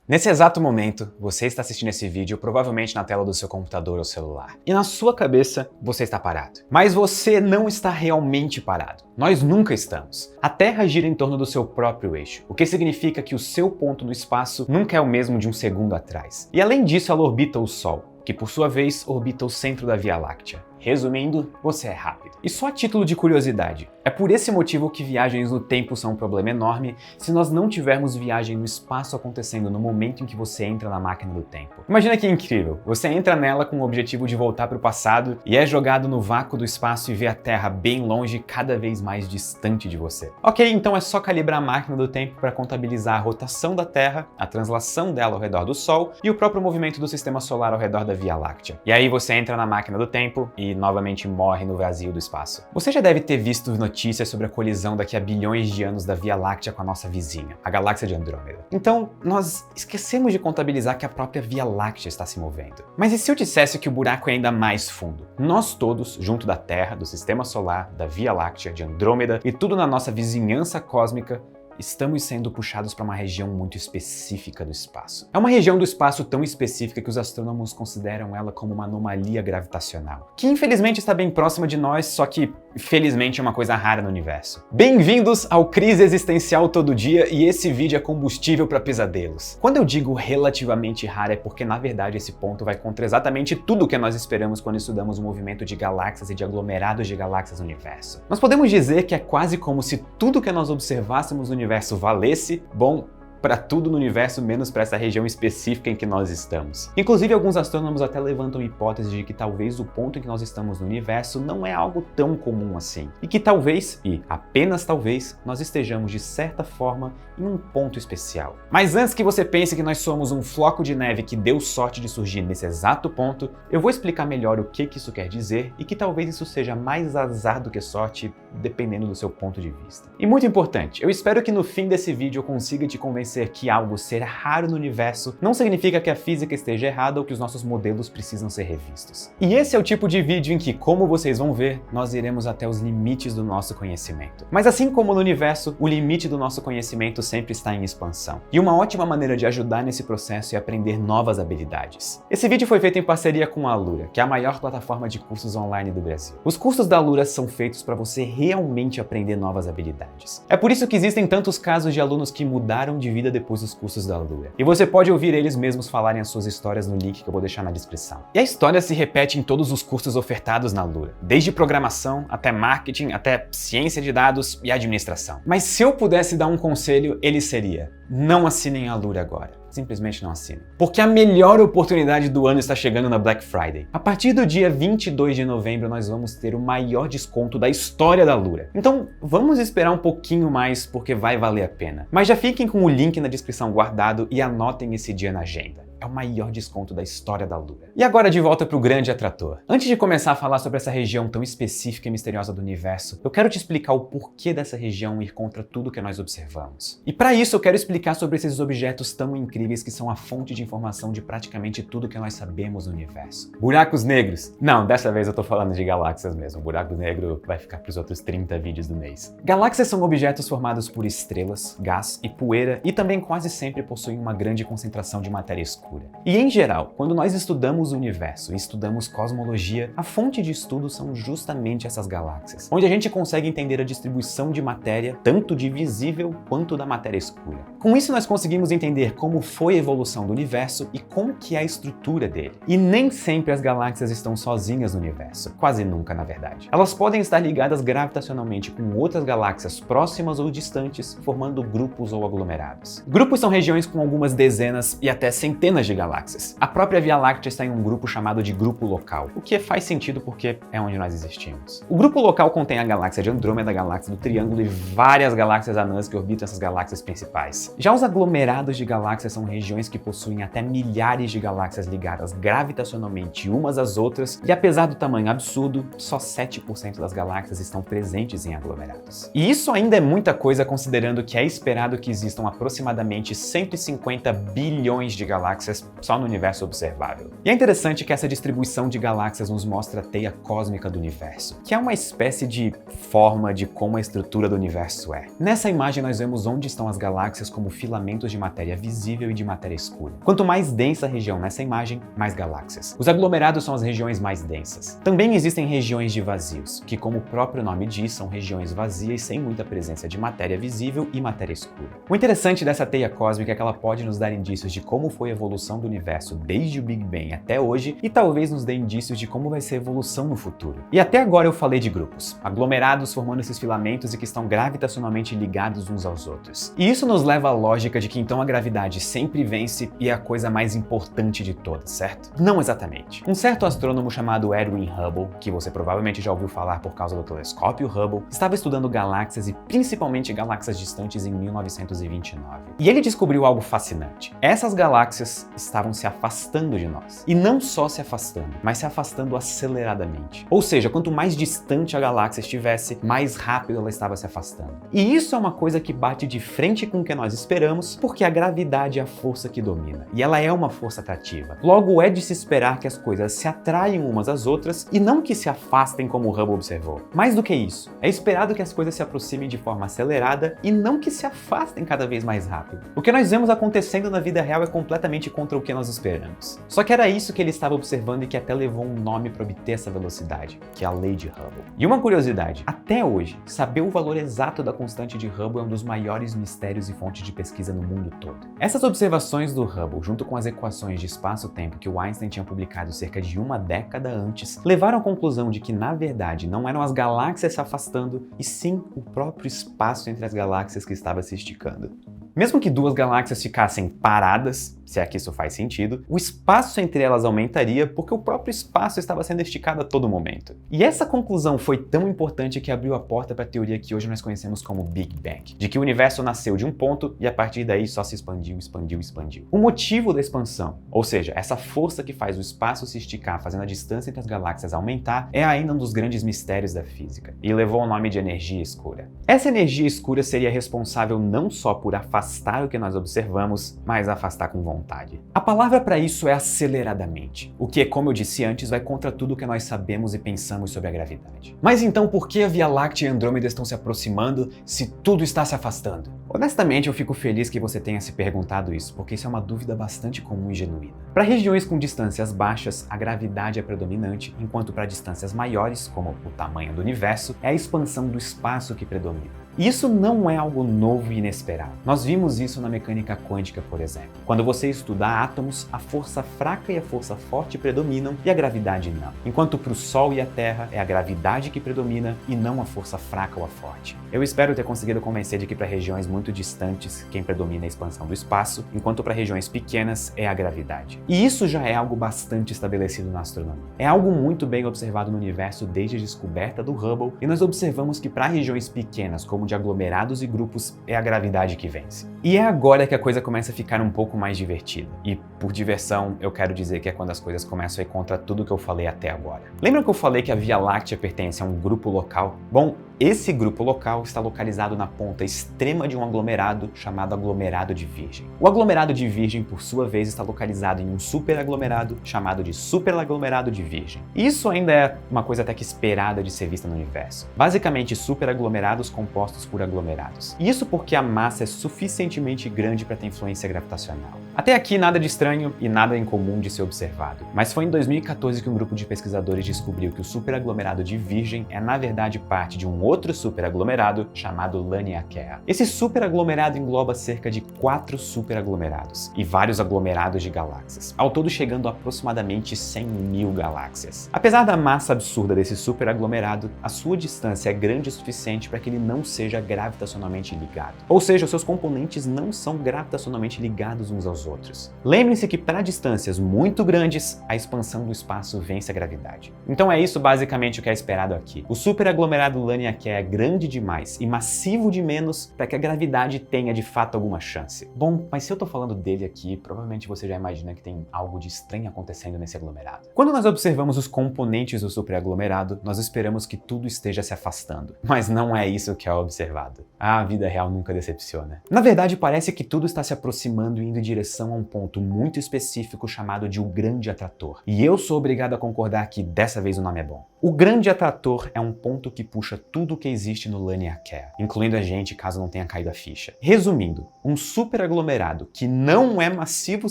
Nesse exato momento, você está assistindo esse vídeo provavelmente na tela do seu computador ou celular. E na sua cabeça, você está parado. Mas você não está realmente parado. Nós nunca estamos. A Terra gira em torno do seu próprio eixo, o que significa que o seu ponto no espaço nunca é o mesmo de um segundo atrás. E além disso, ela orbita o Sol, que por sua vez orbita o centro da Via Láctea. Resumindo, você é rápido. E só a título de curiosidade, é por esse motivo que viagens no tempo são um problema enorme se nós não tivermos viagem no espaço acontecendo no momento em que você entra na máquina do tempo. Imagina que incrível, você entra nela com o objetivo de voltar para o passado e é jogado no vácuo do espaço e vê a Terra bem longe, cada vez mais distante de você. Ok, então é só calibrar a máquina do tempo para contabilizar a rotação da Terra, a translação dela ao redor do Sol e o próprio movimento do sistema solar ao redor da Via Láctea. E aí você entra na máquina do tempo e novamente morre no vazio do espaço. Você já deve ter visto notícias sobre a colisão daqui a bilhões de anos da Via Láctea com a nossa vizinha, a galáxia de Andrômeda. Então, nós esquecemos de contabilizar que a própria Via Láctea está se movendo. Mas e se eu dissesse que o buraco é ainda mais fundo? Nós todos, junto da Terra, do Sistema Solar, da Via Láctea, de Andrômeda e tudo na nossa vizinhança cósmica, estamos sendo puxados para uma região muito específica do espaço. É uma região do espaço tão específica que os astrônomos consideram ela como uma anomalia gravitacional, que infelizmente está bem próxima de nós, só que felizmente é uma coisa rara no universo. Bem-vindos ao Crise Existencial Todo Dia, e esse vídeo é combustível para pesadelos. Quando eu digo relativamente rara é porque na verdade esse ponto vai contra exatamente tudo o que nós esperamos quando estudamos o movimento de galáxias e de aglomerados de galáxias no universo. Nós podemos dizer que é quase como se tudo que nós observássemos no universo valesse, bom, para tudo no universo, menos para essa região específica em que nós estamos. Inclusive, alguns astrônomos até levantam a hipótese de que talvez o ponto em que nós estamos no universo não é algo tão comum assim. E que talvez, e apenas talvez, nós estejamos de certa forma em um ponto especial. Mas antes que você pense que nós somos um floco de neve que deu sorte de surgir nesse exato ponto, eu vou explicar melhor o que isso quer dizer e que talvez isso seja mais azar do que sorte, dependendo do seu ponto de vista. E muito importante, eu espero que no fim desse vídeo eu consiga te convencer que algo ser raro no universo não significa que a física esteja errada ou que os nossos modelos precisam ser revistos. E esse é o tipo de vídeo em que, como vocês vão ver, nós iremos até os limites do nosso conhecimento. Mas assim como no universo, o limite do nosso conhecimento sempre está em expansão. E uma ótima maneira de ajudar nesse processo é aprender novas habilidades. Esse vídeo foi feito em parceria com a Alura, que é a maior plataforma de cursos online do Brasil. Os cursos da Alura são feitos para você realmente aprender novas habilidades. É por isso que existem tantos casos de alunos que mudaram de vida depois dos cursos da Alura. E você pode ouvir eles mesmos falarem as suas histórias no link que eu vou deixar na descrição. E a história se repete em todos os cursos ofertados na Alura, desde programação, até marketing, até ciência de dados e administração. Mas se eu pudesse dar um conselho, ele seria: não assinem a Alura agora. Simplesmente não assinem. Porque a melhor oportunidade do ano está chegando na Black Friday. A partir do dia 22 de novembro, nós vamos ter o maior desconto da história da Alura. Então, vamos esperar um pouquinho mais, porque vai valer a pena. Mas já fiquem com o link na descrição guardado e anotem esse dia na agenda. É o maior desconto da história da Alura. E agora de volta para o grande atrator. Antes de começar a falar sobre essa região tão específica e misteriosa do universo, eu quero te explicar o porquê dessa região ir contra tudo que nós observamos. E para isso eu quero explicar sobre esses objetos tão incríveis que são a fonte de informação de praticamente tudo que nós sabemos no universo. Buracos negros. Não, dessa vez eu tô falando de galáxias mesmo. Buraco negro vai ficar para os outros 30 vídeos do mês. Galáxias são objetos formados por estrelas, gás e poeira e também quase sempre possuem uma grande concentração de matéria escura. E em geral, quando nós estudamos o universo e estudamos cosmologia, a fonte de estudo são justamente essas galáxias, onde a gente consegue entender a distribuição de matéria, tanto de visível quanto da matéria escura. Com isso nós conseguimos entender como foi a evolução do universo e como que é a estrutura dele. E nem sempre as galáxias estão sozinhas no universo, quase nunca na verdade. Elas podem estar ligadas gravitacionalmente com outras galáxias próximas ou distantes, formando grupos ou aglomerados. Grupos são regiões com algumas dezenas e até centenas de galáxias. A própria Via Láctea está em um grupo chamado de grupo local, o que faz sentido porque é onde nós existimos. O grupo local contém a galáxia de Andrômeda, a galáxia do Triângulo e várias galáxias anãs que orbitam essas galáxias principais. Já os aglomerados de galáxias são regiões que possuem até milhares de galáxias ligadas gravitacionalmente umas às outras, e apesar do tamanho absurdo, só 7% das galáxias estão presentes em aglomerados. E isso ainda é muita coisa considerando que é esperado que existam aproximadamente 150 bilhões de galáxias galáxias só no universo observável. E é interessante que essa distribuição de galáxias nos mostra a teia cósmica do universo, que é uma espécie de forma de como a estrutura do universo é. Nessa imagem nós vemos onde estão as galáxias como filamentos de matéria visível e de matéria escura. Quanto mais densa a região nessa imagem, mais galáxias. Os aglomerados são as regiões mais densas. Também existem regiões de vazios, que como o próprio nome diz, são regiões vazias sem muita presença de matéria visível e matéria escura. O interessante dessa teia cósmica é que ela pode nos dar indícios de como foi a evolução do universo desde o Big Bang até hoje e talvez nos dê indícios de como vai ser a evolução no futuro. E até agora eu falei de grupos, aglomerados formando esses filamentos e que estão gravitacionalmente ligados uns aos outros. E isso nos leva à lógica de que então a gravidade sempre vence e é a coisa mais importante de todas, certo? Não exatamente. Um certo astrônomo chamado Edwin Hubble, que você provavelmente já ouviu falar por causa do telescópio Hubble, estava estudando galáxias e principalmente galáxias distantes em 1929. E ele descobriu algo fascinante. Essas galáxias estavam se afastando de nós. E não só se afastando, mas se afastando aceleradamente. Ou seja, quanto mais distante a galáxia estivesse, mais rápido ela estava se afastando. E isso é uma coisa que bate de frente com o que nós esperamos, porque a gravidade é a força que domina. E ela é uma força atrativa. Logo, é de se esperar que as coisas se atraiam umas às outras e não que se afastem como o Hubble observou. Mais do que isso, é esperado que as coisas se aproximem de forma acelerada e não que se afastem cada vez mais rápido. O que nós vemos acontecendo na vida real é completamente contra o que nós esperamos. Só que era isso que ele estava observando e que até levou um nome para obter essa velocidade, que é a lei de Hubble. E uma curiosidade, até hoje, saber o valor exato da constante de Hubble é um dos maiores mistérios e fontes de pesquisa no mundo todo. Essas observações do Hubble, junto com as equações de espaço-tempo que o Einstein tinha publicado cerca de uma década antes, levaram à conclusão de que, na verdade, não eram as galáxias se afastando, e sim o próprio espaço entre as galáxias que estava se esticando. Mesmo que duas galáxias ficassem paradas, se é que isso faz sentido, o espaço entre elas aumentaria porque o próprio espaço estava sendo esticado a todo momento. E essa conclusão foi tão importante que abriu a porta para a teoria que hoje nós conhecemos como Big Bang, de que o universo nasceu de um ponto e a partir daí só se expandiu, expandiu, expandiu. O motivo da expansão, ou seja, essa força que faz o espaço se esticar, fazendo a distância entre as galáxias aumentar, é ainda um dos grandes mistérios da física e levou o nome de energia escura. Essa energia escura seria responsável não só por afastar o que nós observamos, mas afastar com vontade. A palavra para isso é aceleradamente, o que, como eu disse antes, vai contra tudo o que nós sabemos e pensamos sobre a gravidade. Mas então por que a Via Láctea e Andrômeda estão se aproximando se tudo está se afastando? Honestamente, eu fico feliz que você tenha se perguntado isso, porque isso é uma dúvida bastante comum e genuína. Para regiões com distâncias baixas, a gravidade é predominante, enquanto para distâncias maiores, como o tamanho do universo, é a expansão do espaço que predomina. E isso não é algo novo e inesperado. Nós vimos isso na mecânica quântica, por exemplo. Quando você estuda átomos, a força fraca e a força forte predominam e a gravidade não. Enquanto para o Sol e a Terra é a gravidade que predomina e não a força fraca ou a forte. Eu espero ter conseguido convencer de que para regiões muito distantes, quem predomina é a expansão do espaço, enquanto para regiões pequenas é a gravidade. E isso já é algo bastante estabelecido na astronomia. É algo muito bem observado no universo desde a descoberta do Hubble, e nós observamos que para regiões pequenas, como de aglomerados e grupos, é a gravidade que vence. E é agora que a coisa começa a ficar um pouco mais divertida. E por diversão, eu quero dizer que é quando as coisas começam a ir contra tudo que eu falei até agora. Lembra que eu falei que a Via Láctea pertence a um grupo local? Bom, esse grupo local está localizado na ponta extrema de um aglomerado chamado aglomerado de Virgem. O aglomerado de Virgem, por sua vez, está localizado em um superaglomerado chamado de superaglomerado de Virgem. E isso ainda é uma coisa até que esperada de ser vista no universo. Basicamente, superaglomerados compostos por aglomerados. E isso porque a massa é suficientemente grande para ter influência gravitacional. Até aqui nada de estranho e nada incomum de ser observado. Mas foi em 2014 que um grupo de pesquisadores descobriu que o superaglomerado de Virgem é na verdade parte de um outro superaglomerado chamado Laniakea. Esse superaglomerado engloba cerca de 4 superaglomerados e vários aglomerados de galáxias, ao todo chegando a aproximadamente 100.000 galáxias. Apesar da massa absurda desse superaglomerado, a sua distância é grande o suficiente para que ele não seja gravitacionalmente ligado. Ou seja, os seus componentes não são gravitacionalmente ligados uns aos outros. Lembrem-se que para distâncias muito grandes, a expansão do espaço vence a gravidade. Então é isso basicamente o que é esperado aqui. O superaglomerado Laniakea Laniakea é grande demais e massivo de menos para que a gravidade tenha de fato alguma chance. Bom, mas se eu tô falando dele aqui, provavelmente você já imagina que tem algo de estranho acontecendo nesse aglomerado. Quando nós observamos os componentes do superaglomerado, nós esperamos que tudo esteja se afastando. Mas não é isso que é observado. A vida real nunca decepciona. Na verdade, parece que tudo está se aproximando e indo em direção a um ponto muito específico chamado de o Grande Atrator. E eu sou obrigado a concordar que dessa vez o nome é bom. O Grande Atrator é um ponto que puxa tudo o que existe no Laniakea, incluindo a gente caso não tenha caído a ficha. Resumindo, um superaglomerado que não é massivo o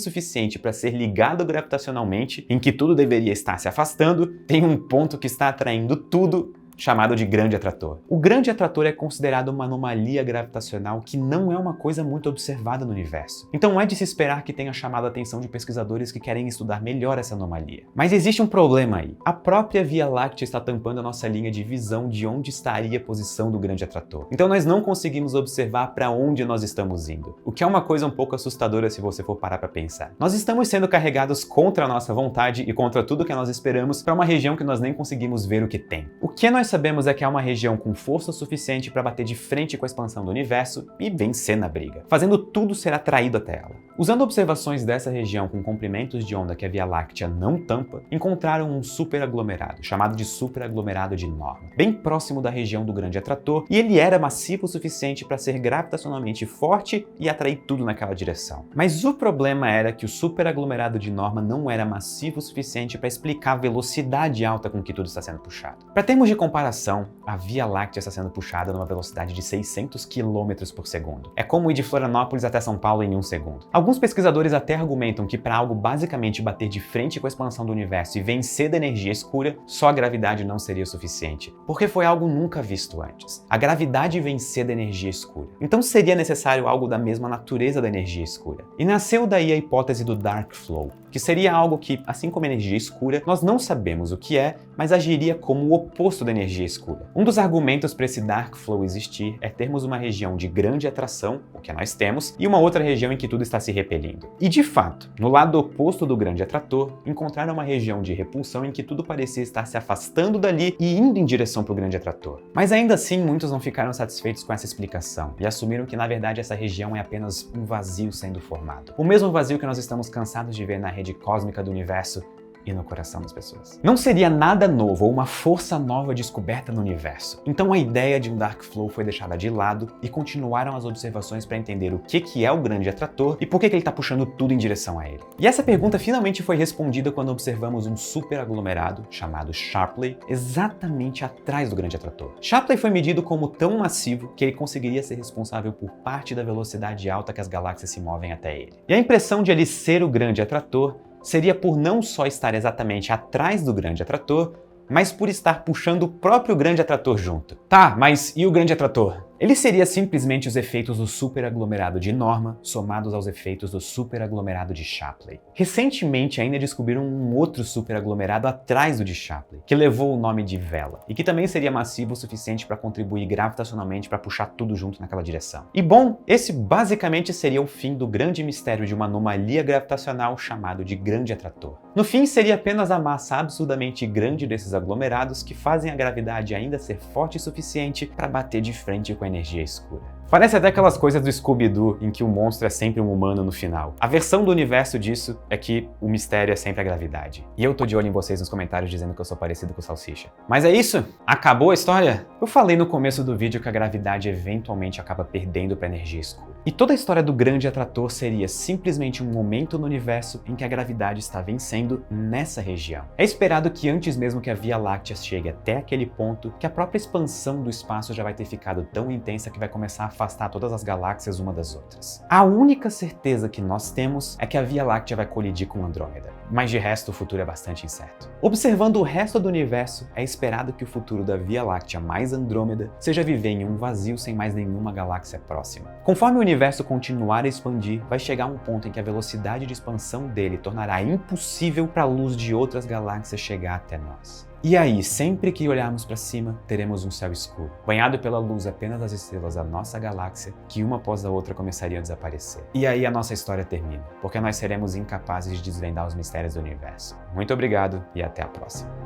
suficiente para ser ligado gravitacionalmente, em que tudo deveria estar se afastando, tem um ponto que está atraindo tudo, chamado de Grande Atrator. O Grande Atrator é considerado uma anomalia gravitacional que não é uma coisa muito observada no universo. Então é de se esperar que tenha chamado a atenção de pesquisadores que querem estudar melhor essa anomalia. Mas existe um problema aí. A própria Via Láctea está tampando a nossa linha de visão de onde estaria a posição do Grande Atrator. Então nós não conseguimos observar para onde nós estamos indo, o que é uma coisa um pouco assustadora se você for parar para pensar. Nós estamos sendo carregados contra a nossa vontade e contra tudo que nós esperamos para uma região que nós nem conseguimos ver o que tem. O que nós sabemos é que é uma região com força suficiente para bater de frente com a expansão do universo e vencer na briga, fazendo tudo ser atraído até ela. Usando observações dessa região com comprimentos de onda que a Via Láctea não tampa, encontraram um superaglomerado, chamado de superaglomerado de Norma, bem próximo da região do Grande Atrator, e ele era massivo o suficiente para ser gravitacionalmente forte e atrair tudo naquela direção. Mas o problema era que o superaglomerado de Norma não era massivo o suficiente para explicar a velocidade alta com que tudo está sendo puxado. Para termos de comparação, a Via Láctea está sendo puxada numa velocidade de 600 km por segundo. É como ir de Florianópolis até São Paulo em 1 segundo. Alguns pesquisadores até argumentam que para algo basicamente bater de frente com a expansão do universo e vencer da energia escura, só a gravidade não seria o suficiente, porque foi algo nunca visto antes. A gravidade vencer da energia escura. Então seria necessário algo da mesma natureza da energia escura. E nasceu daí a hipótese do Dark Flow, que seria algo que, assim como a energia escura, nós não sabemos o que é, mas agiria como o oposto da energia escura. Um dos argumentos para esse Dark Flow existir é termos uma região de grande atração, o que nós temos, e uma outra região em que tudo está se repelindo. E de fato, no lado oposto do Grande Atrator, encontraram uma região de repulsão em que tudo parecia estar se afastando dali e indo em direção para o Grande Atrator. Mas ainda assim, muitos não ficaram satisfeitos com essa explicação e assumiram que na verdade essa região é apenas um vazio sendo formado. O mesmo vazio que nós estamos cansados de ver na rede cósmica do universo e no coração das pessoas. Não seria nada novo ou uma força nova descoberta no universo. Então a ideia de um Dark Flow foi deixada de lado e continuaram as observações para entender o que é o Grande Atrator e por que ele está puxando tudo em direção a ele. E essa pergunta finalmente foi respondida quando observamos um superaglomerado chamado Shapley exatamente atrás do Grande Atrator. Shapley foi medido como tão massivo que ele conseguiria ser responsável por parte da velocidade alta que as galáxias se movem até ele. E a impressão de ele ser o Grande Atrator seria por não só estar exatamente atrás do Grande Atrator, mas por estar puxando o próprio Grande Atrator junto. Tá, mas e o Grande Atrator? Ele seria simplesmente os efeitos do superaglomerado de Norma somados aos efeitos do superaglomerado de Shapley. Recentemente ainda descobriram um outro superaglomerado atrás do de Shapley, que levou o nome de Vela, e que também seria massivo o suficiente para contribuir gravitacionalmente para puxar tudo junto naquela direção. E bom, esse basicamente seria o fim do grande mistério de uma anomalia gravitacional chamado de Grande Atrator. No fim, seria apenas a massa absurdamente grande desses aglomerados que fazem a gravidade ainda ser forte o suficiente para bater de frente com a energia escura. Parece até aquelas coisas do Scooby-Doo em que o monstro é sempre um humano no final. A versão do universo disso é que o mistério é sempre a gravidade. E eu tô de olho em vocês nos comentários dizendo que eu sou parecido com o Salsicha. Mas é isso? Acabou a história? Eu falei no começo do vídeo que a gravidade eventualmente acaba perdendo para a energia escura. E toda a história do Grande Atrator seria simplesmente um momento no universo em que a gravidade está vencendo nessa região. É esperado que antes mesmo que a Via Láctea chegue até aquele ponto, que a própria expansão do espaço já vai ter ficado tão intensa que vai começar a afastar todas as galáxias uma das outras. A única certeza que nós temos é que a Via Láctea vai colidir com Andrômeda, mas de resto o futuro é bastante incerto. Observando o resto do universo, é esperado que o futuro da Via Láctea mais Andrômeda seja viver em um vazio sem mais nenhuma galáxia próxima. Conforme o universo continuar a expandir, vai chegar um ponto em que a velocidade de expansão dele tornará impossível para a luz de outras galáxias chegar até nós. E aí, sempre que olharmos para cima, teremos um céu escuro, banhado pela luz apenas das estrelas da nossa galáxia, que uma após a outra começariam a desaparecer. E aí a nossa história termina, porque nós seremos incapazes de desvendar os mistérios do universo. Muito obrigado e até a próxima.